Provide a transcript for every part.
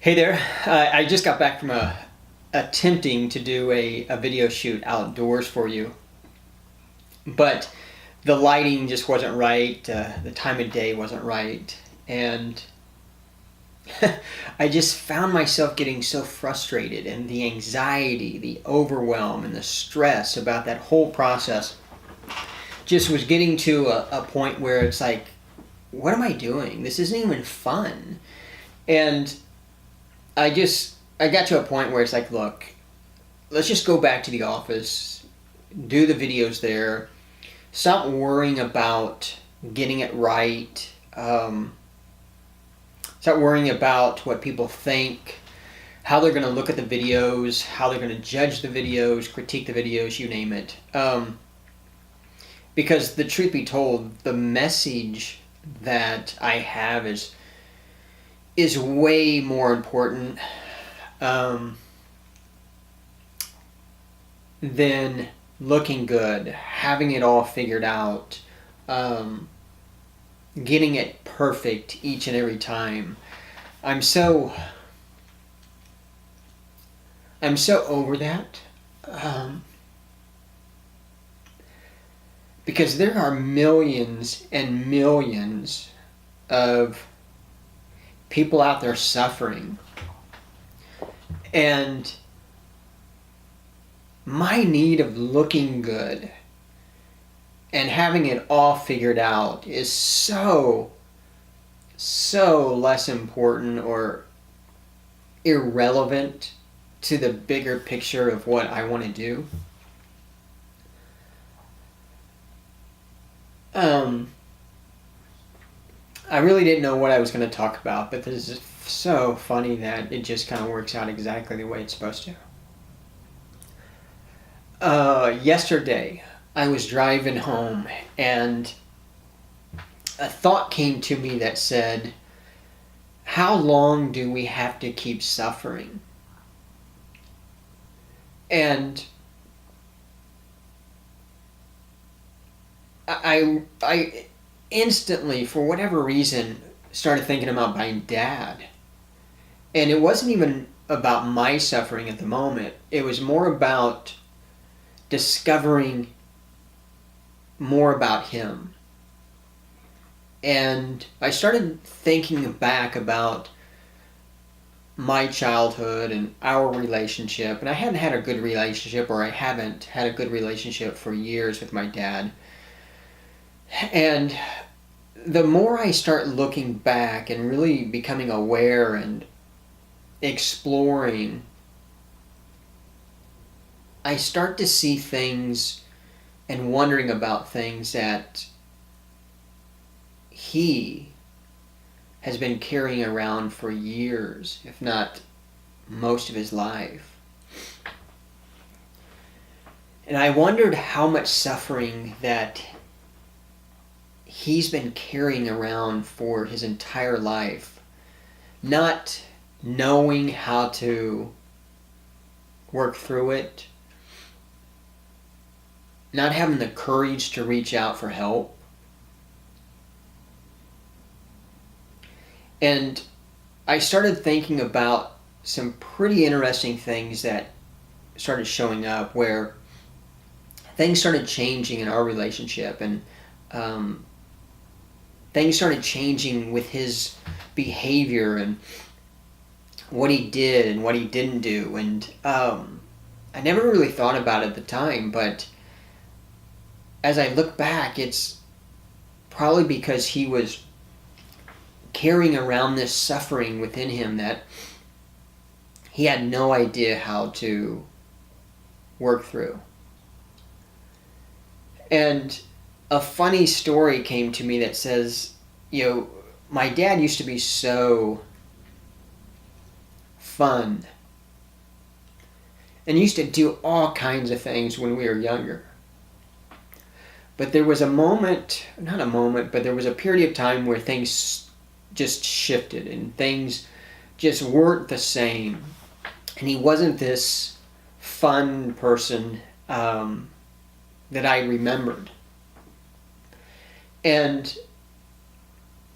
Hey there. I just got back from attempting to do a video shoot outdoors for you, but the lighting just wasn't right. The time of day wasn't right, and I just found myself getting so frustrated, and the anxiety, the overwhelm, and the stress about that whole process just was getting to a point where it's like, what am I doing? This isn't even fun. And I got to a point where it's like, look, let's just go back to the office, do the videos there, stop worrying about getting it right, stop worrying about what people think, how they're going to look at the videos, how they're going to judge the videos, critique the videos, you name it. Because the truth be told, the message that I have is way more important than looking good, having it all figured out, getting it perfect each and every time. I'm so over that, because there are millions and millions of people out there suffering, and my need of looking good and having it all figured out is so less important or irrelevant to the bigger picture of what I want to do. I really didn't know what I was going to talk about, but this is so funny that it just kind of works out exactly the way it's supposed to. Yesterday, I was driving home, and a thought came to me that said, how long do we have to keep suffering? And I instantly, for whatever reason, started thinking about my dad. And it wasn't even about my suffering at the moment. It was more about discovering more about him. And I started thinking back about my childhood and our relationship. And I hadn't had a good relationship, or I haven't had a good relationship for years with my dad. And the more I start looking back and really becoming aware and exploring, I start to see things and wondering about things that he has been carrying around for years, if not most of his life. And I wondered how much suffering that he's been carrying around for his entire life, not knowing how to work through it, not having the courage to reach out for help. And I started thinking about some pretty interesting things that started showing up, where things started changing in our relationship, and things started changing with his behavior and what he did and what he didn't do. And I never really thought about it at the time, but as I look back, it's probably because he was carrying around this suffering within him that he had no idea how to work through. And a funny story came to me that says, my dad used to be so fun and used to do all kinds of things when we were younger. But there was there was a period of time where things just shifted and things just weren't the same. And he wasn't this fun person that I remembered. And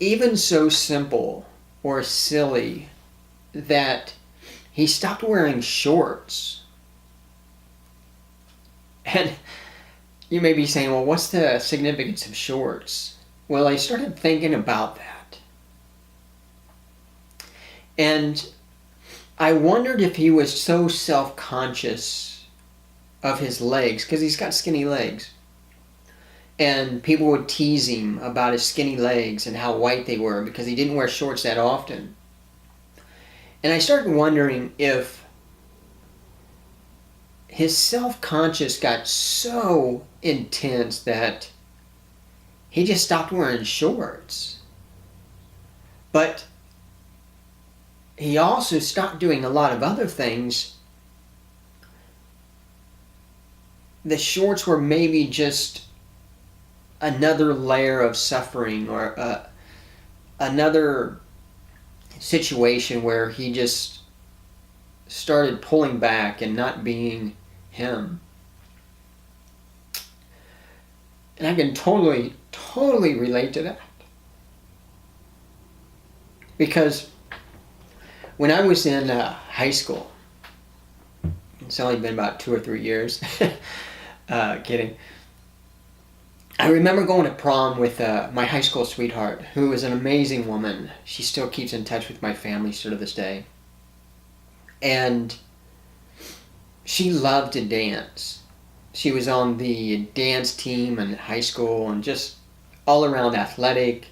even so simple or silly that he stopped wearing shorts. And you may be saying, well, what's the significance of shorts? Well, I started thinking about that. And I wondered if he was so self-conscious of his legs, because he's got skinny legs. And people would tease him about his skinny legs and how white they were because he didn't wear shorts that often. And I started wondering if his self-conscious got so intense that he just stopped wearing shorts. But he also stopped doing a lot of other things. The shorts were maybe just another layer of suffering, or another situation where he just started pulling back and not being him. And I can totally relate to that. Because when I was in high school, it's only been about 2 or 3 years, kidding. I remember going to prom with my high school sweetheart, who is an amazing woman. She still keeps in touch with my family still to this day. And she loved to dance. She was on the dance team in high school and just all around athletic,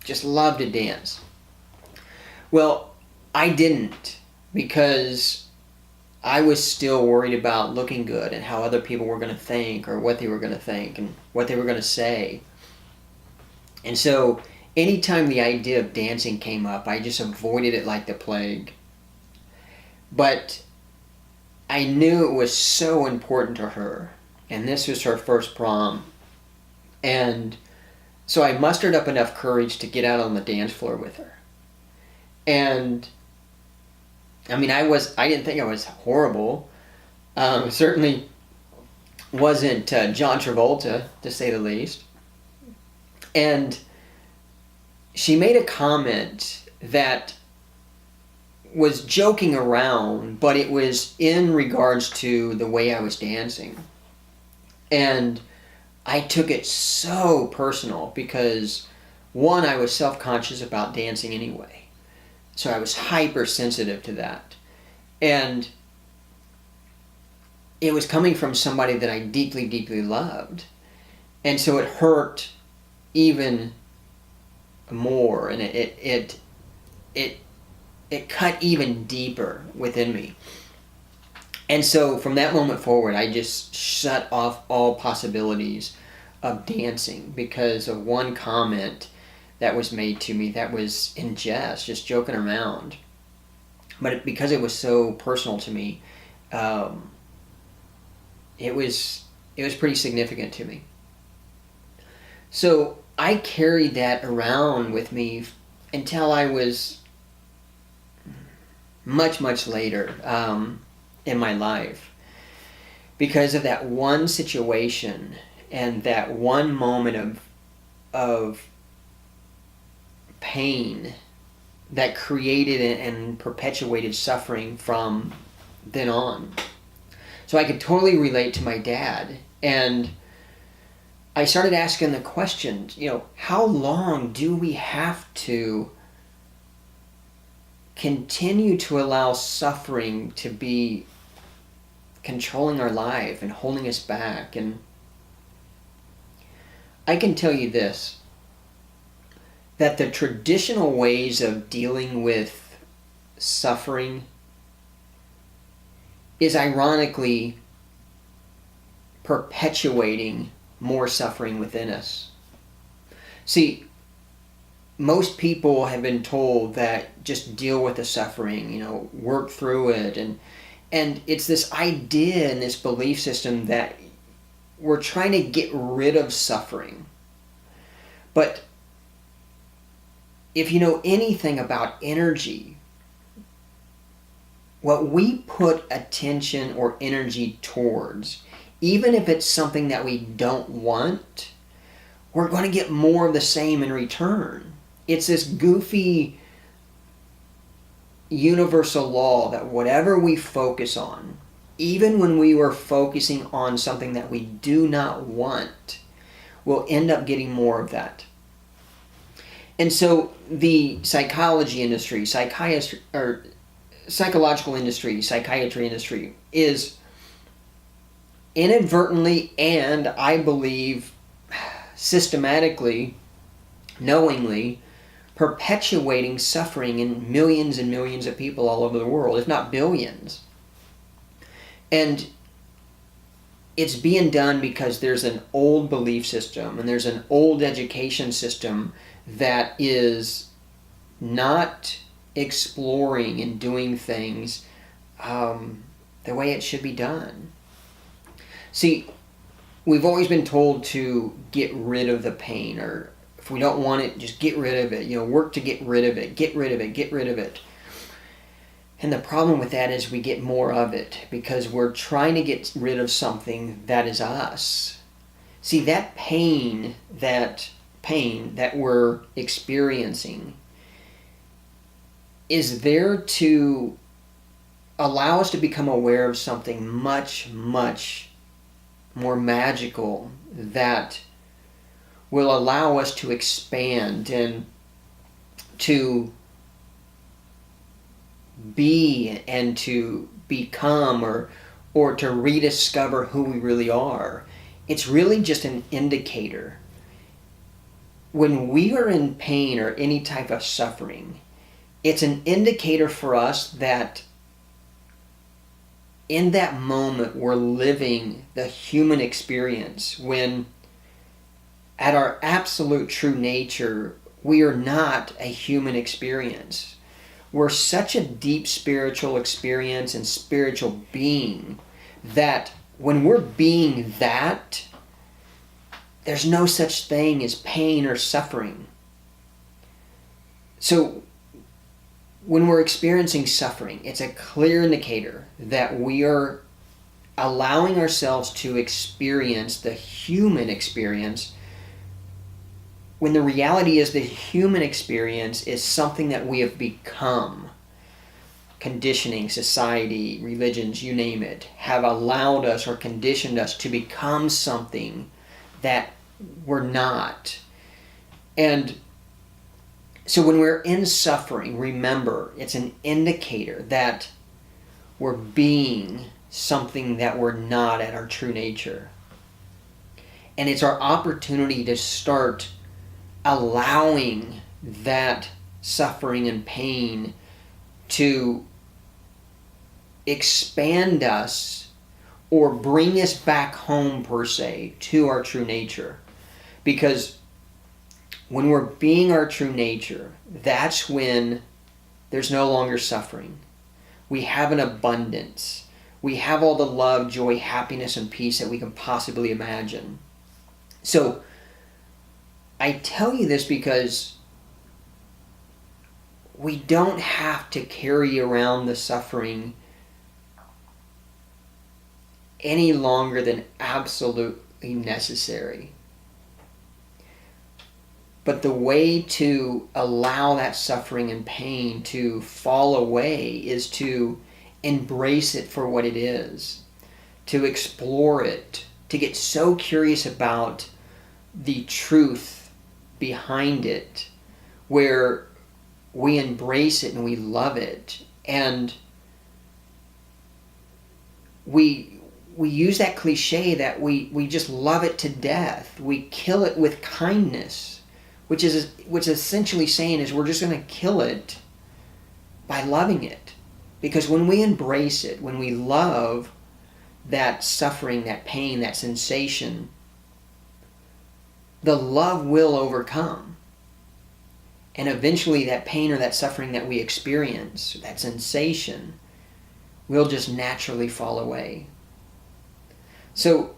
just loved to dance. Well, I didn't, because I was still worried about looking good and how other people were going to think, or what they were going to think and what they were going to say. And so anytime the idea of dancing came up, I just avoided it like the plague. But I knew it was so important to her, and this was her first prom. And so I mustered up enough courage to get out on the dance floor with her. And I mean, I didn't think I was horrible. Certainly wasn't John Travolta, to say the least. And she made a comment that was joking around, but it was in regards to the way I was dancing. And I took it so personal because, one, I was self-conscious about dancing anyway. So I was hypersensitive to that. And it was coming from somebody that I deeply, deeply loved. And so it hurt even more, and it cut even deeper within me. And so from that moment forward, I just shut off all possibilities of dancing because of one comment that was made to me that was in jest, just joking around. But because it was so personal to me, it was pretty significant to me. So I carried that around with me until I was much, much later in my life, because of that one situation and that one moment of pain that created and perpetuated suffering from then on. So I could totally relate to my dad, and I started asking the question, how long do we have to continue to allow suffering to be controlling our life and holding us back? And I can tell you this, that the traditional ways of dealing with suffering is ironically perpetuating more suffering within us. See, most people have been told that just deal with the suffering, work through it, and it's this idea and this belief system that we're trying to get rid of suffering. But if you know anything about energy, what we put attention or energy towards, even if it's something that we don't want, we're going to get more of the same in return. It's this goofy, universal law that whatever we focus on, even when we were focusing on something that we do not want, we'll end up getting more of that. And so the psychology industry, psychological industry, psychiatry industry is inadvertently, and I believe systematically, knowingly, perpetuating suffering in millions and millions of people all over the world, if not billions. And it's being done because there's an old belief system and there's an old education system that is not exploring and doing things the way it should be done. See, we've always been told to get rid of the pain, or if we don't want it, just get rid of it. Work to get rid of it, get rid of it, get rid of it. And the problem with that is we get more of it because we're trying to get rid of something that is us. See, that pain that we're experiencing is there to allow us to become aware of something much, much more magical that will allow us to expand and to be and to become or to rediscover who we really are. It's really just an indicator. When we are in pain or any type of suffering, it's an indicator for us that in that moment we're living the human experience, when at our absolute true nature we are not a human experience. We're such a deep spiritual experience and spiritual being that when we're being that, there's no such thing as pain or suffering. So when we're experiencing suffering, it's a clear indicator that we are allowing ourselves to experience the human experience, when the reality is the human experience is something that we have become. Conditioning, society, religions, you name it, have allowed us or conditioned us to become something that we're not. And so when we're in suffering, remember, it's an indicator that we're being something that we're not at our true nature. And it's our opportunity to start allowing that suffering and pain to expand us or bring us back home, per se, to our true nature. Because when we're being our true nature, that's when there's no longer suffering. We have an abundance. We have all the love, joy, happiness, and peace that we can possibly imagine. So, I tell you this because we don't have to carry around the suffering any longer than absolutely necessary. But the way to allow that suffering and pain to fall away is to embrace it for what it is, to explore it, to get so curious about the truth behind it, where we embrace it and we love it, and we use that cliche that we just love it to death. We kill it with kindness, which is essentially saying is we're just going to kill it by loving it. Because when we embrace it, when we love that suffering, that pain, that sensation, the love will overcome. And eventually that pain or that suffering that we experience, that sensation, will just naturally fall away. So,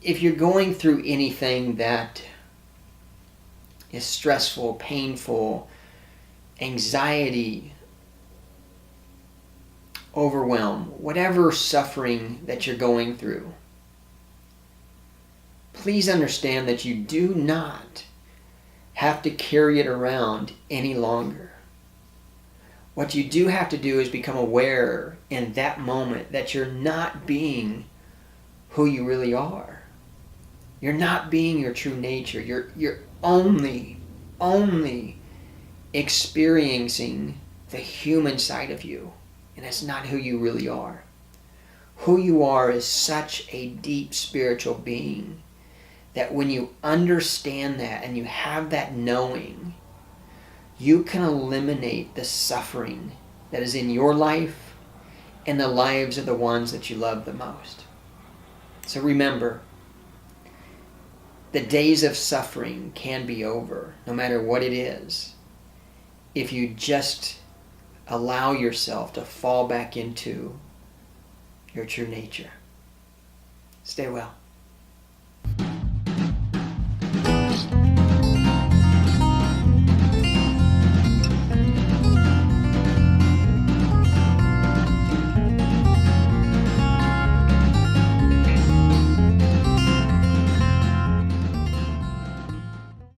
if you're going through anything that is stressful, painful, anxiety, overwhelm, whatever suffering that you're going through, please understand that you do not have to carry it around any longer. What you do have to do is become aware in that moment that you're not being who you really are. You're not being your true nature. You're only experiencing the human side of you. And that's not who you really are. Who you are is such a deep spiritual being that when you understand that and you have that knowing, you can eliminate the suffering that is in your life and the lives of the ones that you love the most. So remember, the days of suffering can be over, no matter what it is, if you just allow yourself to fall back into your true nature. Stay well.